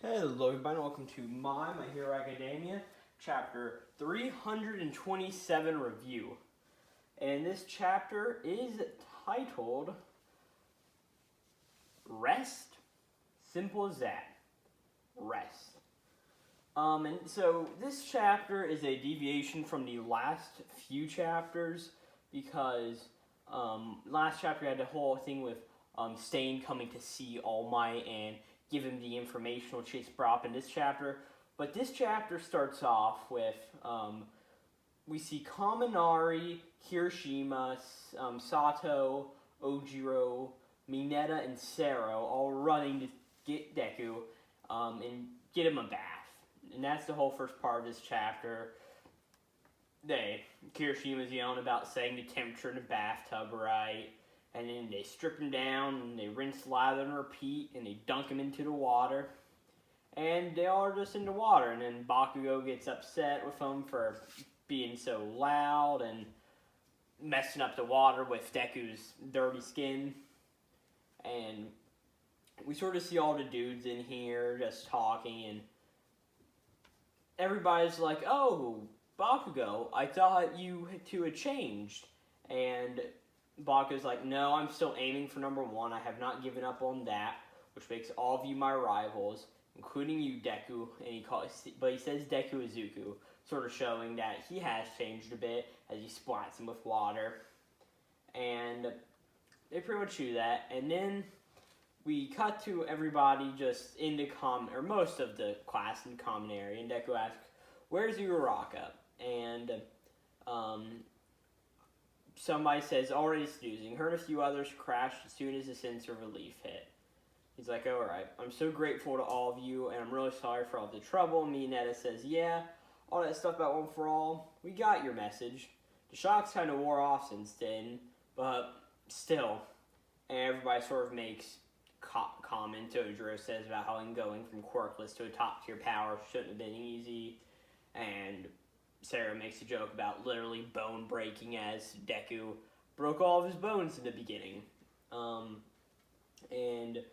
Hello everybody, welcome to My Hero Academia, chapter 327 review. And this chapter is titled Rest. Simple as that. Rest. And so this chapter is a deviation from the last few chapters because last chapter had the whole thing with Stain coming to see All Might and give him the information which is brought up in this chapter. But this chapter starts off with, we see Kaminari, Kirishima, Sato, Ojiro, Mineta, and Sero all running to get Deku and get him a bath. And that's the whole first part of this chapter. Kirishima's yelling about setting the temperature in the bathtub right. And then they strip him down, and they rinse, lather, and repeat, and they dunk him into the water. And they all are just in the water. And then Bakugo gets upset with him for being so loud and messing up the water with Deku's dirty skin. And we sort of see all the dudes in here just talking, and everybody's like, "Oh, Bakugo, I thought you two had changed." And Bakugo's like, "No, I'm still aiming for number one. I have not given up on that, which makes all of you my rivals, including you, Deku." And but he says Deku Izuku, sort of showing that he has changed a bit as he splats him with water. And they pretty much do that. And then we cut to everybody just in the or most of the class in the common area. And Deku asks, "Where's Uraraka?" And somebody says, "Already snoozing. Heard a few others crashed as soon as the sense of relief hit." He's like, "Alright, I'm so grateful to all of you, and I'm really sorry for all the trouble." Mineta says, "Yeah, all that stuff about One for All, we got your message. The shocks kind of wore off since then, but still." And everybody sort of makes comment. Ojiro says about how going from quirkless to a top-tier power shouldn't have been easy. And Sarah makes a joke about literally bone breaking as Deku broke all of his bones in the beginning. And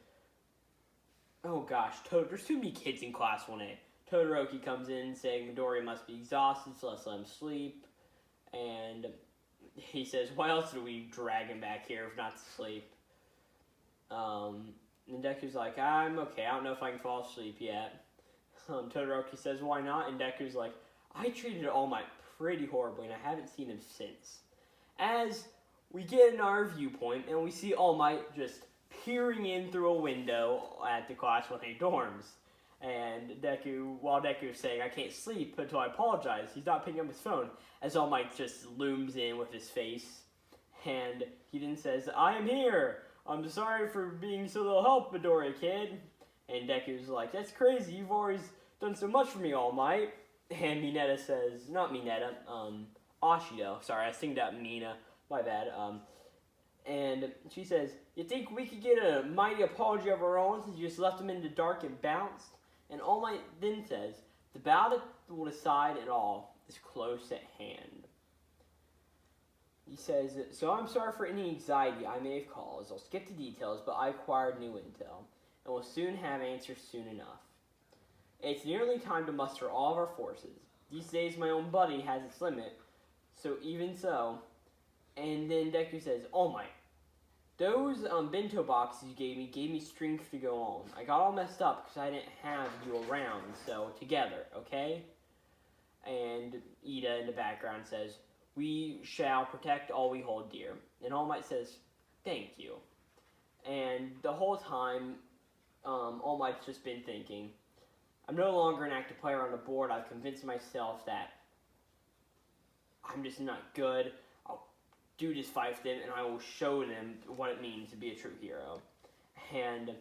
oh gosh, there's too many kids in class 1A. Todoroki comes in saying Midoriya must be exhausted, so let's let him sleep. And he says, "Why else did we drag him back here if not to sleep?" And Deku's like, "I'm okay, I don't know if I can fall asleep yet." Todoroki says, "Why not?" And Deku's like, "I treated All Might pretty horribly, and I haven't seen him since." As we get in our viewpoint, and we see All Might just peering in through a window at the Class 1A dorms. And while Deku is saying, "I can't sleep until I apologize," he's not picking up his phone, as All Might just looms in with his face. And he then says, "I am here. I'm sorry for being so little help, Midoriya kid." And Deku's like, "That's crazy. You've always done so much for me, All Might." And Mineta says, not Mineta, Ashido. Sorry, I was thinking about Mina. My bad. And she says, "You think we could get a mighty apology of our own since you just left him in the dark and bounced?" And All Might then says, "The battle that will decide it all is close at hand." He says, "So I'm sorry for any anxiety I may have caused. I'll skip the details, but I acquired new intel, and will soon have answers soon enough. It's nearly time to muster all of our forces. These days my own buddy has its limit, so even so." And then Deku says, "Oh my, those bento boxes you gave me strength to go on. I got all messed up because I didn't have you around, so together, okay?" And Ida in the background says, "We shall protect all we hold dear." And All Might says, "Thank you." And the whole time, All Might's just been thinking, "I'm no longer an active player on the board. I've convinced myself that I'm just not good. I'll do this fight for them, and I will show them what it means to be a true hero." And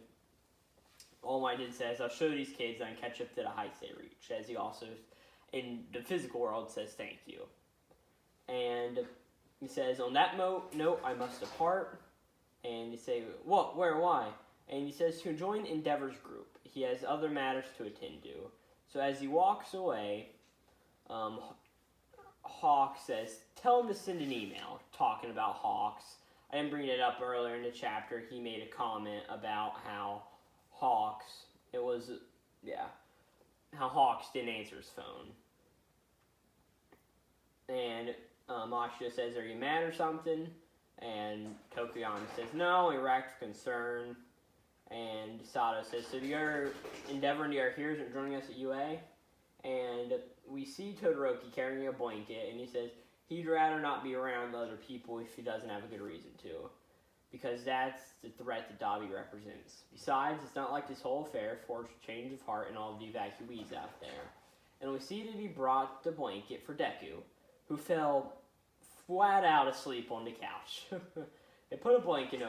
All Might then says, "I'll show these kids and catch up to the heights they reach," as he also, in the physical world, says thank you. And he says, "On that note, I must depart." And you say, "What? Where? Why?" And he says to join Endeavor's group. He has other matters to attend to. So as he walks away, Hawk says, "Tell him to send an email," talking about Hawks. I didn't bring it up earlier in the chapter. He made a comment about how Hawks, it was yeah, how Hawks didn't answer his phone. And Ashita says, "Are you mad or something?" And Tokuyama says, "No, we racked for concern." And Sato says, "So you're endeavoring to our heroes and joining us at UA?" And we see Todoroki carrying a blanket, and he says he'd rather not be around other people if he doesn't have a good reason to, because that's the threat that Dabi represents. Besides, it's not like this whole affair forced a change of heart in all of the evacuees out there. And we see that he brought the blanket for Deku, who fell flat out asleep on the couch. They put a blanket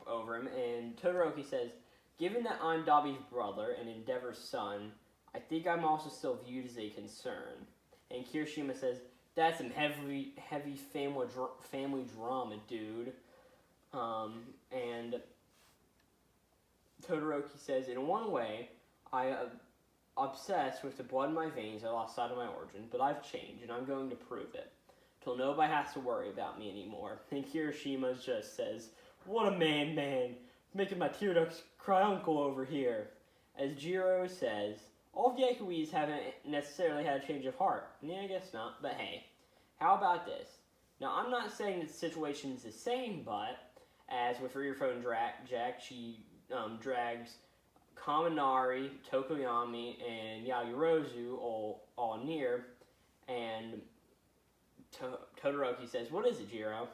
over him, and Todoroki says, "Given that I'm Dabi's brother and Endeavor's son, I think I'm also still viewed as a concern." And Kirishima says, "That's some heavy family drama, dude." And Todoroki says, "In one way, I am obsessed with the blood in my veins. I lost sight of my origin, but I've changed, and I'm going to prove it, till nobody has to worry about me anymore." And Kirishima just says, "What a man, making my tear ducts cry uncle over here." As Jiro says, all of the evacuees haven't necessarily had a change of heart. Yeah, I guess not, but hey, how about this? Now, I'm not saying that the situation is the same, but as with Earphone Jack, she drags Kaminari, Tokoyami, and Yaoyorozu all near, and Todoroki says, "What is it, Jiro?"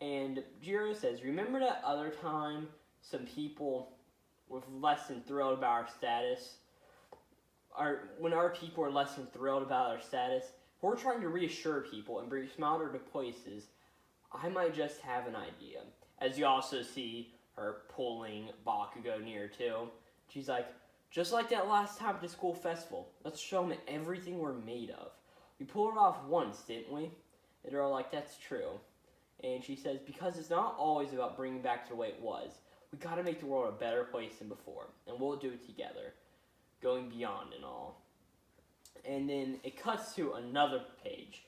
And Jiro says, "Remember that other time some people were less than thrilled about our status? When our people are less than thrilled about our status, we're trying to reassure people and bring smiler to places. I might just have an idea." As you also see her pulling Bakugo near too. She's like, "Just like that last time at the school festival, let's show them everything we're made of. We pulled it off once, didn't we?" And they're all like, "That's true." And she says, "Because it's not always about bringing back to the way it was. We gotta make the world a better place than before, and we'll do it together, going beyond and all." And then it cuts to another page,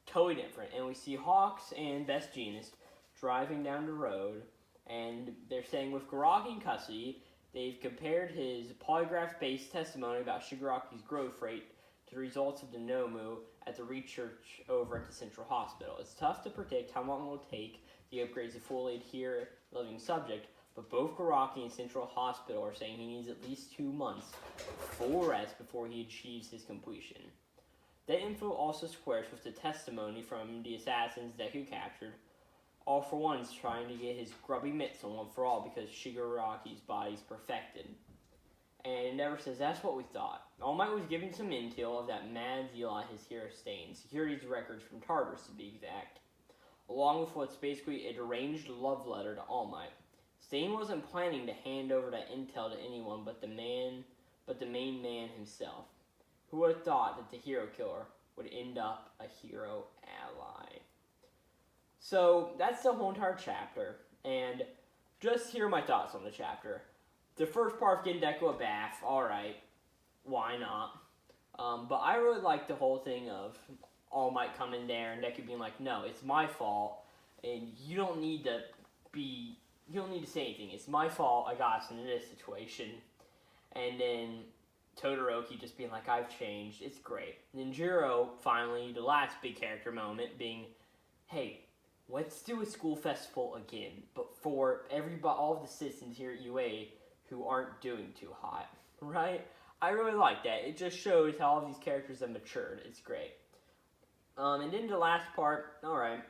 totally different, and we see Hawks and Best Jeanist driving down the road, and they're saying with Garaki in custody, they've compared his polygraph-based testimony about Shigaraki's growth rate to the results of the Nomu at the research over at the Central Hospital. It's tough to predict how long it will take the upgrades to fully adhere living subject, but both Garaki and Central Hospital are saying he needs at least 2 months full rest before he achieves his completion. That info also squares with the testimony from the assassins Deku captured. All for One's trying to get his grubby mitts on one for all because Shigaraki's body's perfected. And Endeavor says, "That's what we thought. All Might was giving some intel of that mad zeal at his hero Stain, securities records from Tartarus to be exact, along with what's basically a deranged love letter to All Might. Stain wasn't planning to hand over that intel to anyone but the main man himself. Who would have thought that the hero killer would end up a hero ally?" So that's the whole entire chapter, and just here are my thoughts on the chapter. The first part of getting Deku a bath, alright, why not? But I really like the whole thing of All Might coming there and Deku being like, "No, it's my fault, and you don't need to say anything. It's my fault I got us into this situation." And then Todoroki just being like, "I've changed." It's great. And then Jiro, finally, the last big character moment being, "Hey, let's do a school festival again, but for all of the citizens here at UA who aren't doing too hot," right? I really like that. It just shows how all of these characters have matured. It's great. And then the last part, alright,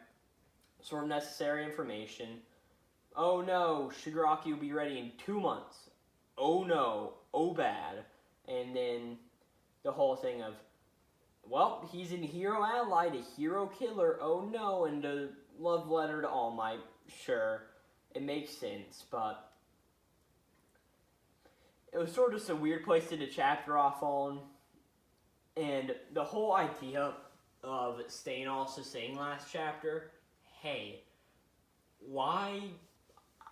sort of necessary information. Oh no, Shigaraki will be ready in 2 months. Oh no, oh bad. And then the whole thing of, well, he's a hero ally, the hero killer, oh no, and the love letter to All Might, sure, it makes sense, but it was sort of just a weird place to end the chapter off on, and the whole idea of Stain also saying last chapter, "Hey, why?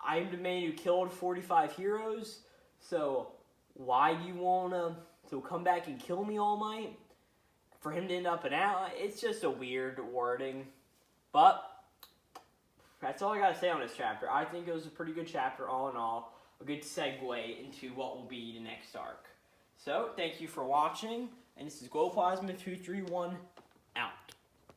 I'm the man who killed 45 heroes, so why do you want to come back and kill me, All Might? For him to end up an ally?" It's just a weird wording, but that's all I gotta say on this chapter. I think it was a pretty good chapter all in all, a good segue into what will be the next arc. So, thank you for watching, and this is Glowplasma231 out.